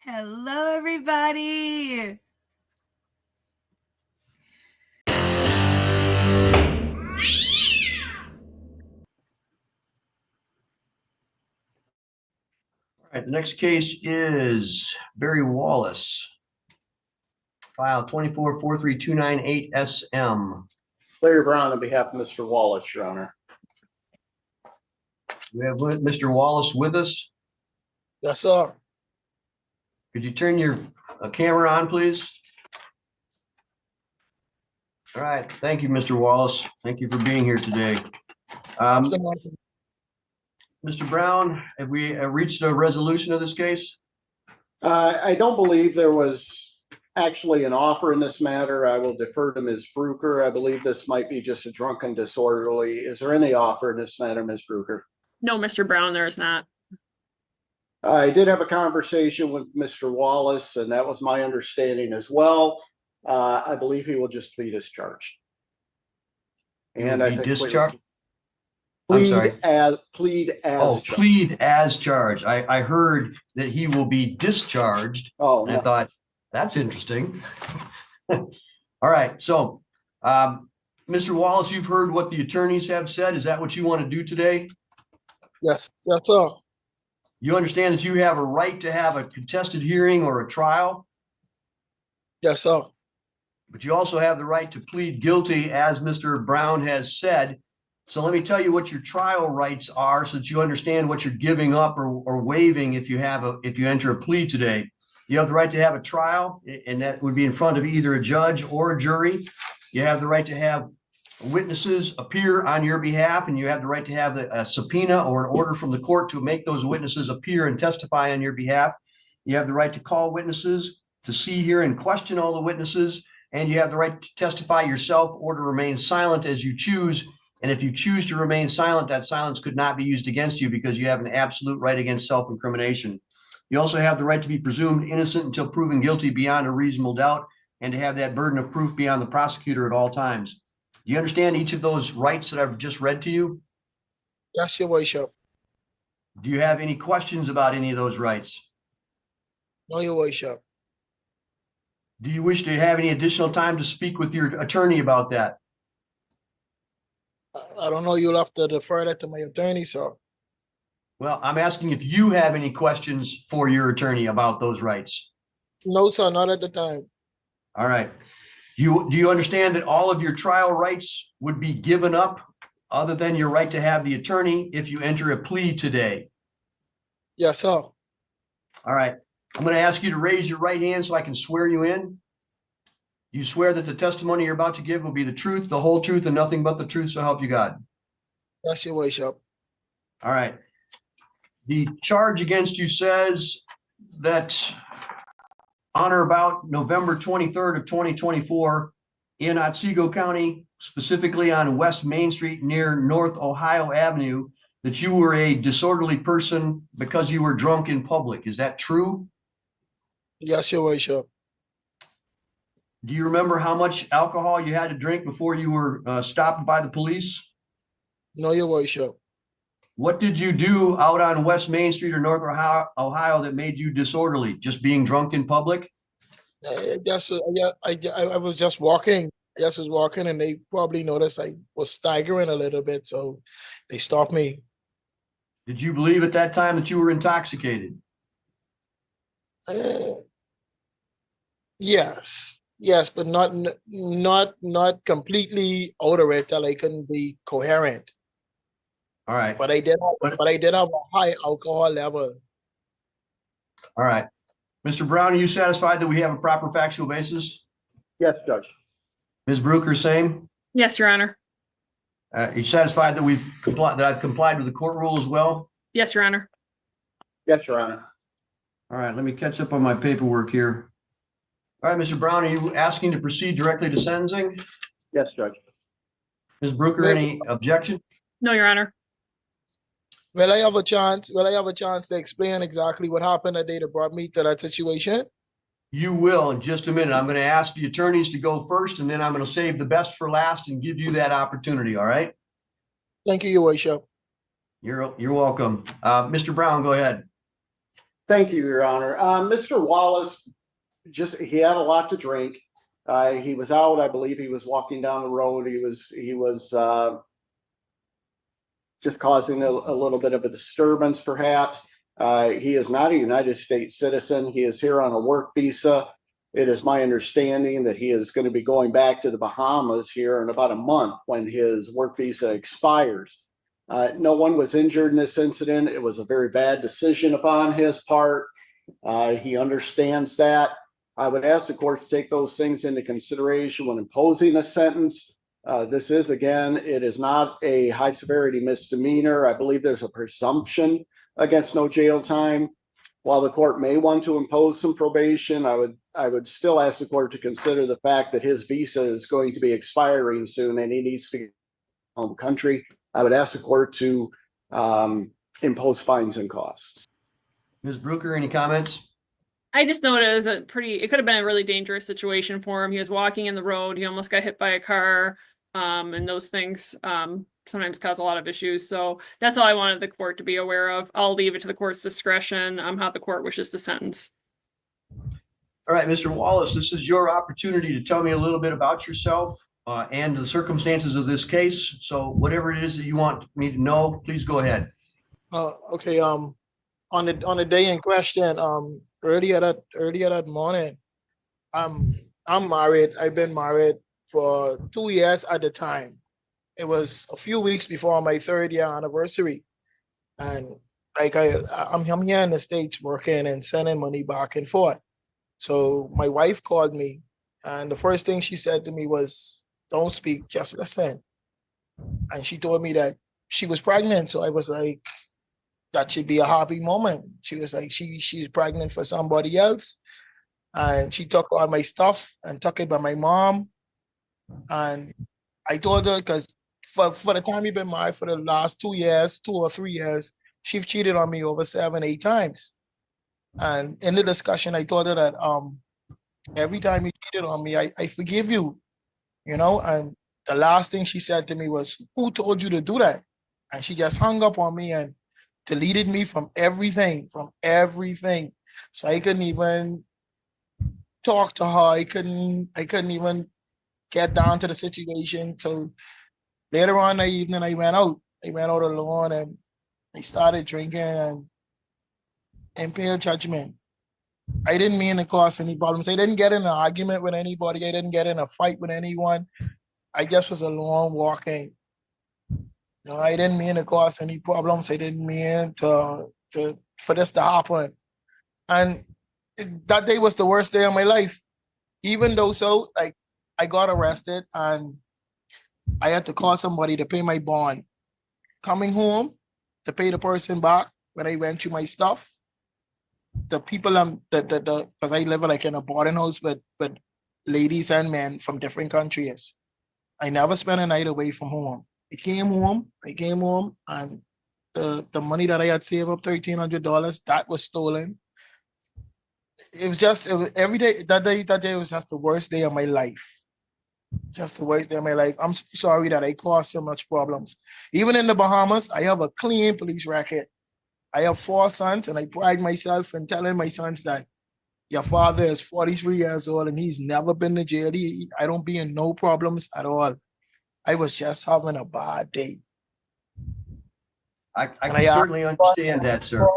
Hello, everybody. All right, the next case is Barry Wallace, file 24-43298 SM. Larry Brown on behalf of Mr. Wallace, Your Honor. We have Mr. Wallace with us. Yes, sir. Could you turn your camera on, please? All right, thank you, Mr. Wallace. Thank you for being here today. Mr. Brown, have we reached a resolution of this case? I don't believe there was actually an offer in this matter. I will defer to Ms. Bruker. I believe this might be just a drunken disorderly. Is there any offer in this matter, Ms. Bruker? No, Mr. Brown, there is not. I did have a conversation with Mr. Wallace, and that was my understanding as well. I believe he will just plead as charged. And I think discharged. plead charged. Plead as charged. I heard that he will be discharged. Oh, and no. I thought that's interesting. All right, so Mr. Wallace, you've heard what the attorneys have said. Is that what you want to do today? Yes, sir. You understand that you have a right to have a contested hearing or a trial, Yes, sir. but you also have the right to plead guilty, as Mr. Brown has said. So let me tell you what your trial rights are so that you understand what you're giving up or waiving if you enter a plea today. You have the right to have a trial, and that would be in front of either a judge or a jury. You have the right to have witnesses appear on your behalf, and you have the right to have a subpoena or an order from the court to make those witnesses appear and testify on your behalf. You have the right to call witnesses, to see, hear, and question all the witnesses, and you have the right to testify yourself or to remain silent as you choose. And if you choose to remain silent, that silence could not be used against you because you have an absolute right against self-incrimination. You also have the right to be presumed innocent until proven guilty beyond a reasonable doubt, and to have that burden of proof be on the prosecutor at all times. Do you understand each of those rights that I've just read to you? Yes, Your Worship. Do you have any questions about any of those rights? No, Your Worship. Do you wish to have any additional time to speak with your attorney about that? I don't know. You'll have to defer that to my attorney, sir. Well, I'm asking if you have any questions for your attorney about those rights. No, sir, not at the time. All right. Do you understand that all of your trial rights would be given up other than your right to have the attorney if you enter a plea today? Yes, sir. All right. I'm going to ask you to raise your right hand so I can swear you in. You swear that the testimony you're about to give will be the truth, the whole truth, and nothing but the truth, so help you God. Yes, Your Worship. All right. The charge against you says that on or about November 23rd of 2024 in Otsego County, specifically on West Main Street near North Ohio Avenue, that you were a disorderly person because you were drunk in public. Is that true? Yes, Your Worship. Do you remember how much alcohol you had to drink before you were stopped by the police? No, Your Worship. What did you do out on West Main Street or North Ohio that made you disorderly? Just being drunk in public? I was just walking. I just was walking, and they probably noticed I was staggering a little bit, so they stopped me. Did you believe at that time that you were intoxicated? Yes, but not completely out of it till I couldn't be coherent. All right. But I did have a high alcohol level. All right. Mr. Brown, are you satisfied that we have a proper factual basis? Yes, Judge. Ms. Bruker, same? Yes, Your Honor. You satisfied that I've complied with the court rule as well? Yes, Your Honor. Yes, Your Honor. All right, let me catch up on my paperwork here. All right, Mr. Brown, are you asking to proceed directly to sentencing? Yes, Judge. Ms. Bruker, any objection? No, Your Honor. Will I have a chance to explain exactly what happened that day that brought me to that situation? You will in just a minute. I'm going to ask the attorneys to go first, and then I'm going to save the best for last and give you that opportunity. All right. Thank you, Your Worship. You're welcome. Mr. Brown, go ahead. Thank you, Your Honor. Mr. Wallace, he had a lot to drink. He was out, I believe he was walking down the road. He was just causing a little bit of a disturbance, perhaps. He is not a United States citizen. He is here on a work visa. It is my understanding that he is going to be going back to the Bahamas here in about a month when his work visa expires. No one was injured in this incident. It was a very bad decision upon his part. He understands that. I would ask the court to take those things into consideration when imposing a sentence. This is, again, it is not a high severity misdemeanor. I believe there's a presumption against no jail time. While the court may want to impose some probation, I would still ask the court to consider the fact that his visa is going to be expiring soon and he needs to get home country. I would ask the court to impose fines and costs. Ms. Bruker, any comments? I just noticed it could have been a really dangerous situation for him. He was walking in the road. He almost got hit by a car. And those things sometimes cause a lot of issues. So that's all I wanted the court to be aware of. I'll leave it to the court's discretion how the court wishes to sentence. All right, Mr. Wallace, this is your opportunity to tell me a little bit about yourself and the circumstances of this case. So whatever it is that you want me to know, please go ahead. Okay. On the day in question, earlier that morning, I'm married. I've been married for 2 years at the time. It was a few weeks before my 3rd year anniversary. And like I'm here in the States working and sending money back and forth. So my wife called me and the first thing she said to me was, don't speak, just listen. And she told me that she was pregnant. So I was like, that should be a happy moment. She was like, she's pregnant for somebody else. And she took all my stuff and took it by my mom. And I told her, because for the time we've been married for the last 2 years, 2 or 3 years, she's cheated on me over 7, 8 times. And in the discussion, I told her that every time you cheated on me, I forgive you, you know. And the last thing she said to me was, who told you to do that? And she just hung up on me and deleted me from everything. So I couldn't even talk to her. I couldn't even get down to the situation. So later on in the evening, I went out alone and I started drinking and impaired judgment. I didn't mean to cause any problems. I didn't get in an argument with anybody. I didn't get in a fight with anyone. I just was alone walking. You know, I didn't mean to cause any problems. I didn't mean for this to happen. And that day was the worst day of my life. Even though like I got arrested and I had to call somebody to pay my bond. Coming home to pay the person back when I went through my stuff. The people because I live like in a boarding house with ladies and men from different countries. I never spent a night away from home. I came home and the money that I had saved up, $1,300, that was stolen. It was every day, that day was just the worst day of my life. Just the worst day of my life. I'm so sorry that I caused so much problems. Even in the Bahamas, I have a clean police record. I have 4 sons and I pride myself in telling my sons that your father is 43 years old and he's never been to jail. I don't be in no problems at all. I was just having a bad day. I can certainly understand that, sir.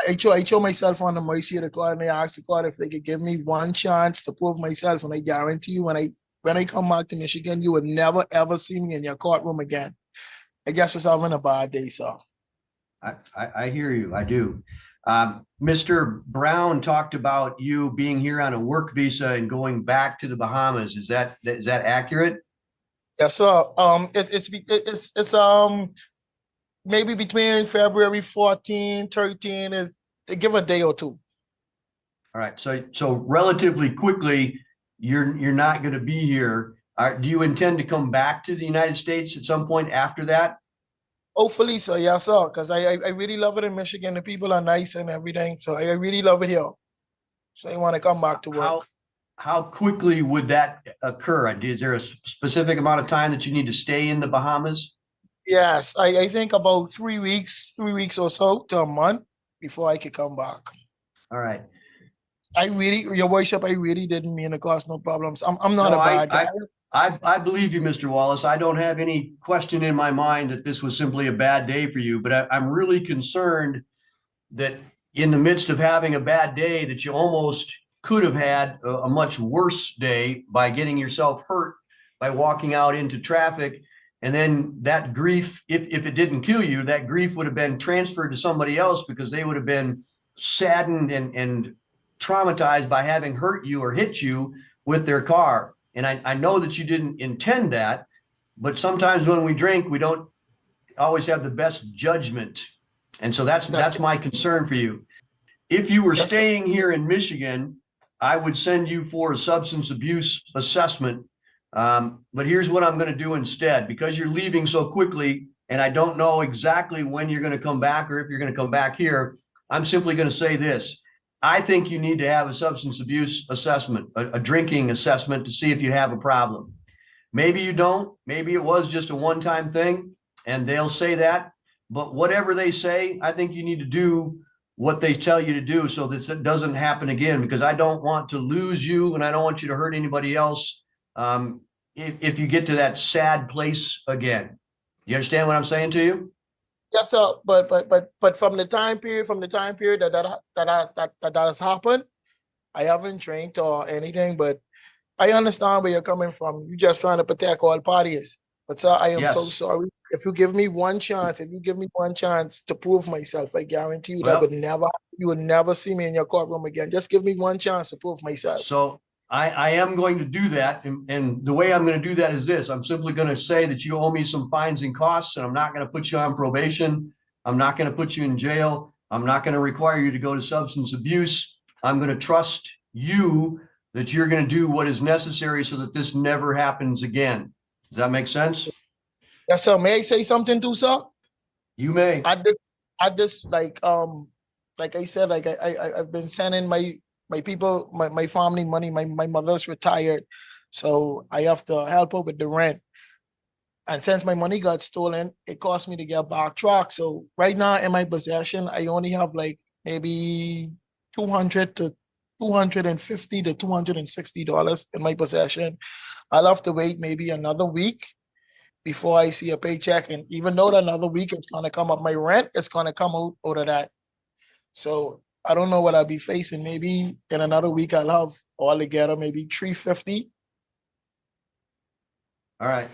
I throw myself on the mercy of the court and I asked the court if they could give me one chance to prove myself. And I guarantee you, when I come back to Michigan, you would never, ever see me in your courtroom again. I just was having a bad day, sir. I hear you. I do. Mr. Brown talked about you being here on a work visa and going back to the Bahamas. Is that accurate? Yes, sir. It's maybe between February 14, 13, they give a day or two. All right. So relatively quickly, you're not going to be here. Do you intend to come back to the United States at some point after that? Hopefully, sir. Yes, sir. Because I really love it in Michigan. The people are nice and everything. So I really love it here. So I want to come back to work. How quickly would that occur? Is there a specific amount of time that you need to stay in the Bahamas? Yes, I think about 3 weeks or so to a month before I could come back. All right. Your worship, I really didn't mean to cause no problems. I'm not No, a bad guy. I believe you, Mr. Wallace. I don't have any question in my mind that this was simply a bad day for you, but I'm really concerned that in the midst of having a bad day, that you almost could have had a much worse day by getting yourself hurt by walking out into traffic. And then that grief, if it didn't kill you, that grief would have been transferred to somebody else because they would have been saddened and traumatized by having hurt you or hit you with their car. And I know that you didn't intend that, but sometimes when we drink, we don't always have the best judgment. And so that's my concern for you. If you were staying here in Michigan, I would send you for a substance abuse assessment. But here's what I'm going to do instead, because you're leaving so quickly and I don't know exactly when you're going to come back or if you're going to come back here. I'm simply going to say this. I think you need to have a substance abuse assessment, a drinking assessment to see if you have a problem. Maybe you don't. Maybe it was just a one-time thing and they'll say that. But whatever they say, I think you need to do what they tell you to do so that it doesn't happen again, because I don't want to lose you and I don't want you to hurt anybody else if you get to that sad place again. You understand what I'm saying to you? Yes, sir. But from the time period that has happened, I haven't drank or anything. But I understand where you're coming from. You're just trying to protect all parties. But sir, I am so sorry. If you give me one chance, to prove myself, I guarantee you that you would never see me in your courtroom again. Just give me one chance to prove myself. So I am going to do that. And the way I'm going to do that is this. I'm simply going to say that you owe me some fines and costs, and I'm not going to put you on probation. I'm not going to put you in jail. I'm not going to require you to go to substance abuse. I'm going to trust you that you're going to do what is necessary so that this never happens again. Does that make sense? Yes, sir. May I say something too, sir? You may. At this, like I said, like I've been sending my people, my family money. My mother's retired, so I have to help her with the rent. And since my money got stolen, it cost me to get back track. So right now in my possession, I only have like maybe $250 to $260 in my possession. I'll have to wait maybe another week before I see a paycheck. And even though another week it's gonna come up, my rent is gonna come out of that. So I don't know what I'll be facing. Maybe in another week I'll have altogether maybe $350. All right.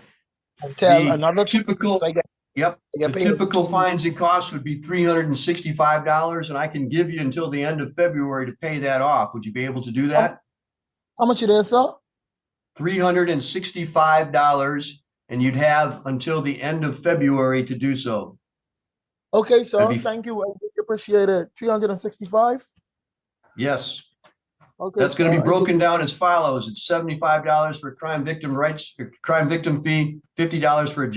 Until another typical, I get the typical fines and costs would be $365, and I can give you until the end of February to pay that off. Would you be able to do that? How much it is, sir? $365, and you'd have until the end of February to do so. Okay, sir. Thank you. I really appreciate it. 365? Yes. Okay. That's going to be broken down as follows. It's $75 for crime victim fee, $50 for a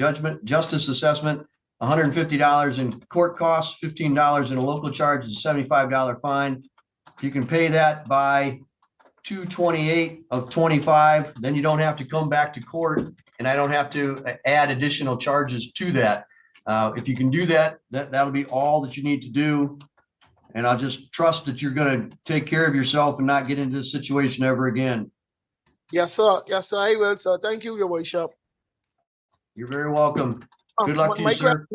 justice assessment, $150 in court costs, $15 in a local charge, and a $75 fine. You can pay that by 2/28 of 25. Then you don't have to come back to court, and I don't have to add additional charges to that. If you can do that, that'll be all that you need to do. And I'll just trust that you're going to take care of yourself and not get into this situation ever again. Yes, sir. Yes, sir. I will, sir. Thank you, your worship. You're very welcome. Good luck to you, sir.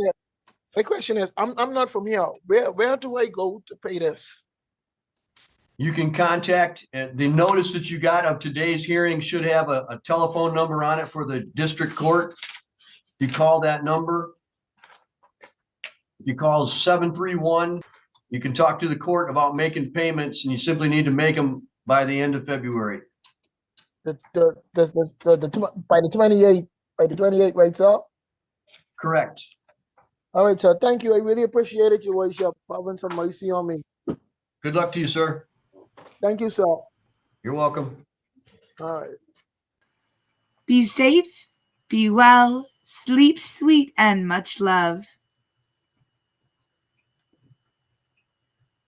My question is, I'm not from here. Where do I go to pay this? You can contact the notice that you got of today's hearing should have a telephone number on it for the district court. You call that number. If you call 731, you can talk to the court about making payments, and you simply need to make them by the end of February. By the 28th, right, sir? Correct. All right, sir. Thank you. I really appreciate it, your worship, for having some mercy on me. Good luck to you, sir. Thank you, sir. You're welcome. All right. Be safe, be well, sleep sweet, and much love.